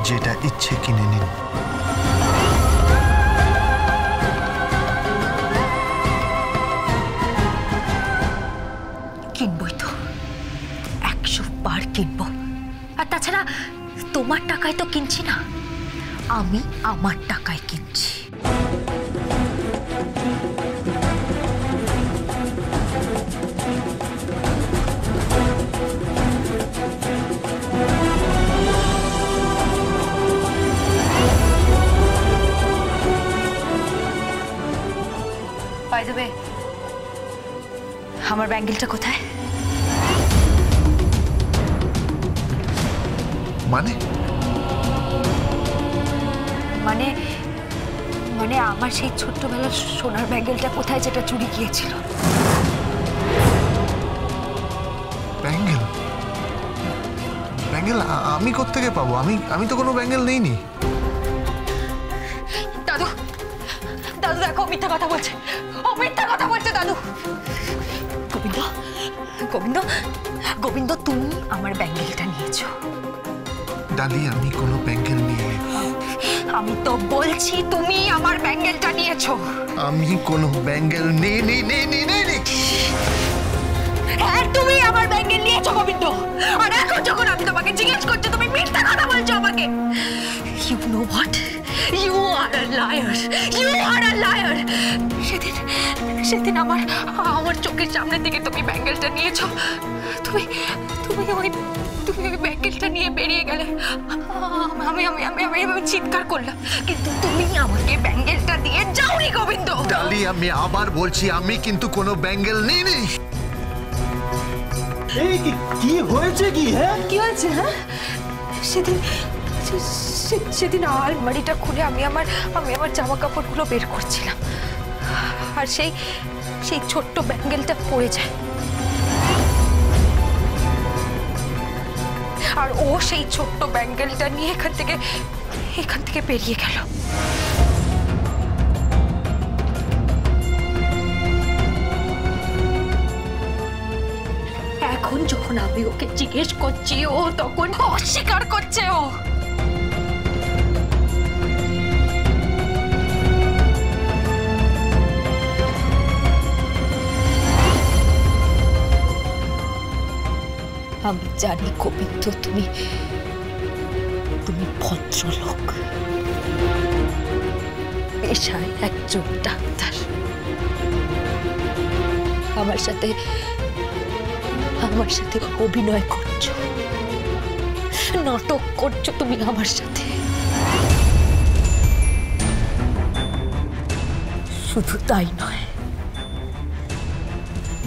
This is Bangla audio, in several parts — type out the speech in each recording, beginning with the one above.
যেটা ইচ্ছে কিনে নিন। কিনবই তো, 100 বার কিনবো। আর তাছাড়া তোমার টাকায় তো কিনছি না, আমি আমার টাকায় কিনছি। বাই দ্য ওয়ে, আমার ব্যাঙ্গেলটা কোথায়? মানে মানে মানে আমার সেই ছোট্টবেলার সোনার ব্যাঙ্গেলটা কোথায়, যেটা চুরি গিয়েছিল? ব্যাঙ্গেল? ব্যাঙ্গেল আমি কোত্থেকে পাবো? আমি তো কোনো ব্যাঙ্গেল নেইনি। দাদু, দাদু দেখো, মিথ্যা কথা বলছে, ও মিথ্যা কথা বলছে দাদু। গোবিন্দ, গোবিন্দ, গোবিন্দ, তুমি আমার ব্যাঙ্গেলটা নিয়েছো। ডালি, আমি কোনো ব্যাঙ্গেল নিয়ে। আমি তো বলছি তুমি আমার ব্যাঙ্গেলটা নিয়েছো। আমি কোনো ব্যাঙ্গেল নেই। হ্যাঁ, তুমি আমার ব্যাঙ্গেল নিয়েছো গোবিন্দ। আর এখন যখন আমি তোমাকে জিজ্ঞেস করছি, তুমি মিথ্যা কথা বলছো আমাকে। You know what? You are a liar. You are a liar. সেদিন আমার চোখের সামনে থেকে তুমি ব্যাঙ্গেলটা নিয়েছো। তুমি ওই ব্যাঙ্গেলটা নিয়ে বেরিয়ে গেলে। আমি চিৎকার করলাম, কিন্তু তুমি আমাকে ব্যাঙ্গেলটা দিয়ে যাওনি গোবিন্দ। ডালি, আমি আবার বলছি, আমি কিন্তু কোনো ব্যাঙ্গেল নিইনি। এই কি হয়েছে? কি হয়েছে? হ্যাঁ, সেদিন আলমারিটা খুলে আমি আমার জামা কাপড়গুলো বের করছিলাম, আর সেই ছোট্ট ব্যাঙ্গেলটা পড়ে যায়। আর ও সেই ছোট্ট ব্যাঙ্গেলটা নিয়ে এখান থেকে বেরিয়ে গেল। এখন যখন আমি ওকে জিজ্ঞেস করছি, ও তখন অস্বীকার করছে। আমি জানি গোবিন্দ, তুমি ভদ্রলোক, পেশায় একজন ডাক্তার। আমার সাথে অভিনয় করছো, নাটক করছো তুমি আমার সাথে। শুধু তাই নয়,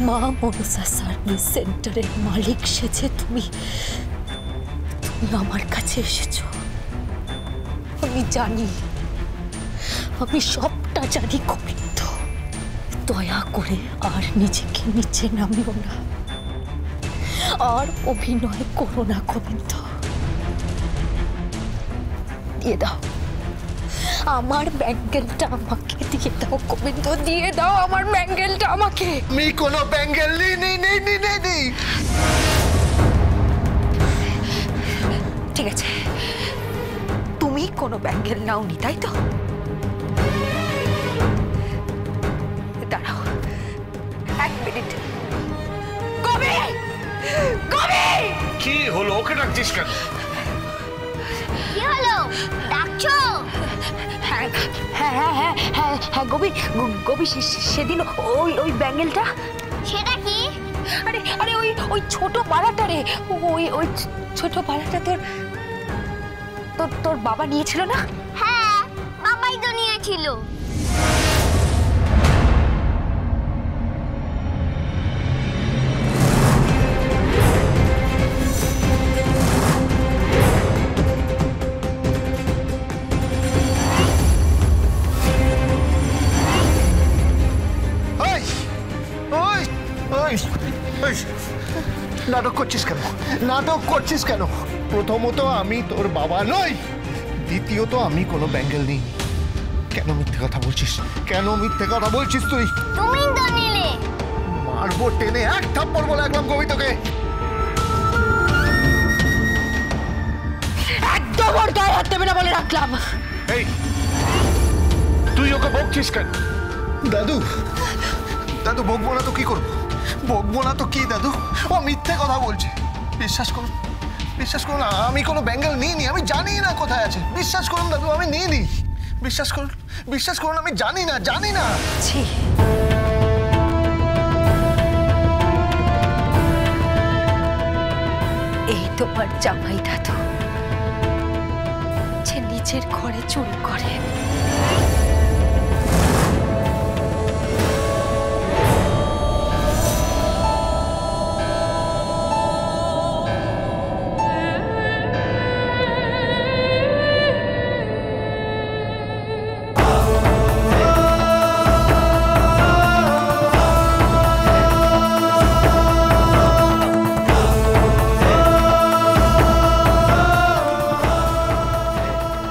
মা মনসা সার্ভিস সেন্টারের মালিক সেজে তুমি আমার কাছে এসেছো। আমি জানি, আমি সবটা জানি গোবিন্দ। দয়া করে আর নিজেকে নিচে নামিও না, আর অভিনয় করো না গোবিন্দ। দিয়ে দাও আমার ব্যাঙ্গেলটা, আমাকে দিয়ে দাও গোবিন্দ, দিয়ে দাও আমার ব্যাঙ্গেলটা আমাকে। আমি কোনো ব্যাঙ্গেল নেই। ঠিক আছে, তুমি কোনো ব্যাঙ্গেল নাওনি, তাই তো? দাঁড়াও 1 মিনিট। কবি, কি হলো? ওকে ডাকছিস কেন? কি হলো? ডাকছো? হ্যাঁ গবি, সেদিন ওই ব্যাঙ্গেলটা। সেটা কি? আরে ওই ছোট বালাটা রে, ওই ছোট বালাটা তোর বাবা নিয়েছিল না? হ্যাঁ, বাবাই তো নিয়েছিল। নাটক করছিস কেন? প্রথমত আমি তোর বাবা নই, দ্বিতীয়ত আমি কোনো ব্যাঙ্গেল নেই। কেন মিথ্যে কথা বলছিস তুই? তুমি তো নিলে। মারবো টেনে, এক থাপ্পড় বলে একদম কবি তোকে। একদম ওর গায়ে হাত দেবে না বলে রাখলাম। এই তুই ওকে বকছিস কেন? দাদু দাদু বকবো না তো কি করবো? বকবো না তো কি দাদু? ও মিথ্যে কথা বলছে। বিশ্বাস করুন, বিশ্বাস করুন, আমি কোনো ব্যাঙ্গেল নিইনি। আমি জানি না কোথায় আছে। বিশ্বাস করুন দাদু, আমি নিইনি। বিশ্বাস করুন, বিশ্বাস করুন, আমি জানি না, জানি না। ছি, এই তোমার জামাই দাদু যে নিজের ঘরে চুরি করে।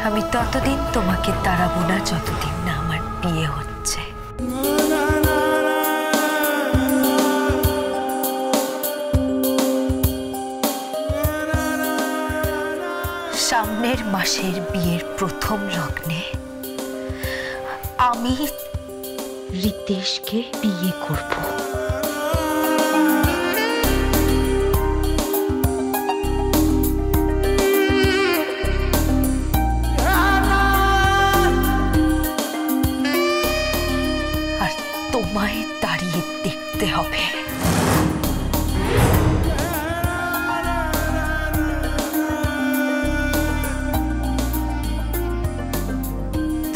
আমি ততদিন তোমাকে তাড়াবো না যতদিন না আমার বিয়ে হচ্ছে। সামনের মাসের বিয়ের প্রথম লগ্নে আমি রিতেশকে বিয়ে করব। আর তোমায় দাঁড়িয়ে দেখতে হবে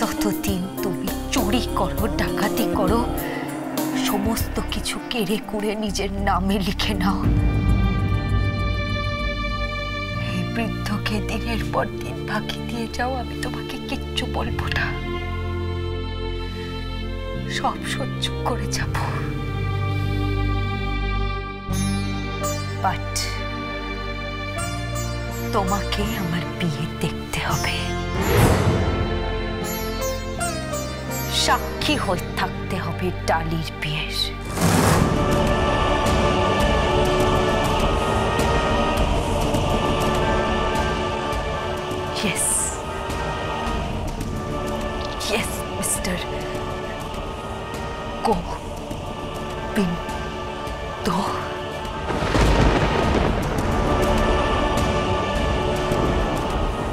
ততদিন তুমি চুরি করো, ডাকাতি করো, সমস্ত কিছু কেড়ে কুড়ে নিজের নামে লিখে নাও। এই বৃদ্ধকে দিনের পর দিন ফাঁকি দিয়ে যাও, আমি তোমাকে কিচ্ছু বলবো না, সব সহ্য করে যাব। বাট তোমাকে আমার বিয়ে দেখতে হবে, সাক্ষী হয়ে থাকতে হবে ডালির বিয়ের। Yes. Yes, Mr. Gobindo.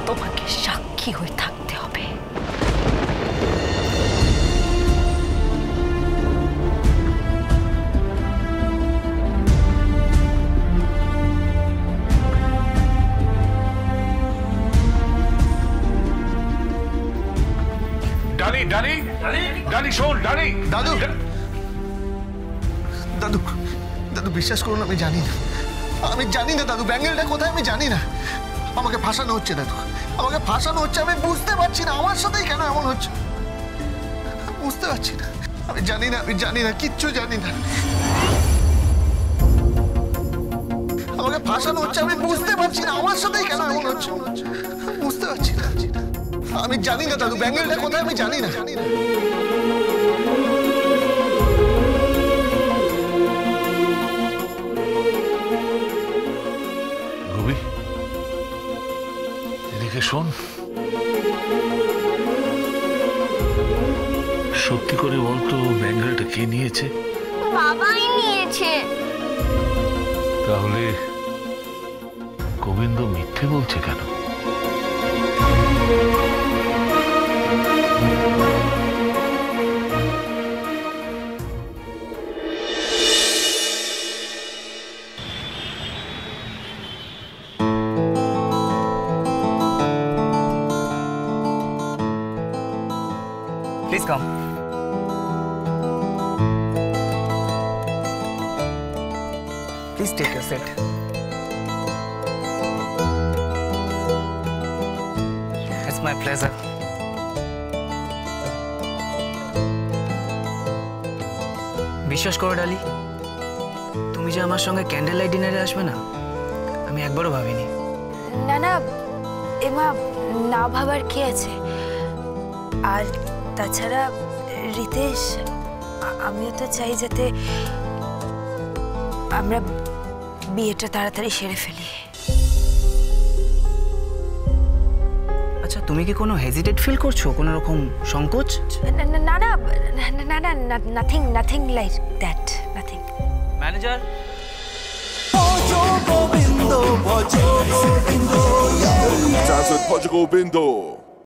তোমাকে সাক্ষী হয়ে থাকতে হবে। ডালি ডালি ডালি শোন ডালি। দাদু দাদু দাদু বিশ্বাস করুন, আমি জানি না, আমি জানি না দাদু ব্যাঙ্গেলটা কোথায় আমি জানি না। আমাকে ফাঁসানো হচ্ছে দাদু, আমাকে ফাঁসানো হচ্ছে। আমি বুঝতে পারছি না আমার সাথেই কেন এমন হচ্ছে, বুঝতে পারছি না। আমি জানি না, আমি জানি না, কিচ্ছু জানি না। আমাকে ফাঁসানো হচ্ছে, আমি বুঝতে পারছি না আমার সাথেই কেন এমন হচ্ছে, বুঝতে পারছি না। আমি জানি না দাদু ব্যাঙ্গেলটা কোথায় আমি জানি না। রবি এদিকে শোন, সত্যি করে বলতো ব্যাঙ্গেলটা কে নিয়েছে? বাবাই নিয়েছে। তাহলে গোবিন্দ মিথ্যে বলছে কেন? Please come. Please take your seat. It's my pleasure. বিশ্বাস করো ডালি, তুমি যে আমার সঙ্গে ক্যান্ডেল লাইট ডিনারে আসবে না, আমি একবারও ভাবিনি। না না এমা, না ভাবার কি আছে? আর তাছাড়া রিতেশ, আমিও তো চাই যাতে আমরা বিয়েটা তাড়াতাড়ি সেরে ফেলি। আচ্ছা তুমি কি কোনো হেজিটেট ফিল করছো, কোনো রকম সংকোচ? না না না না না না nothing nothing like that nothing. Manager Dance with Portugal Bindo.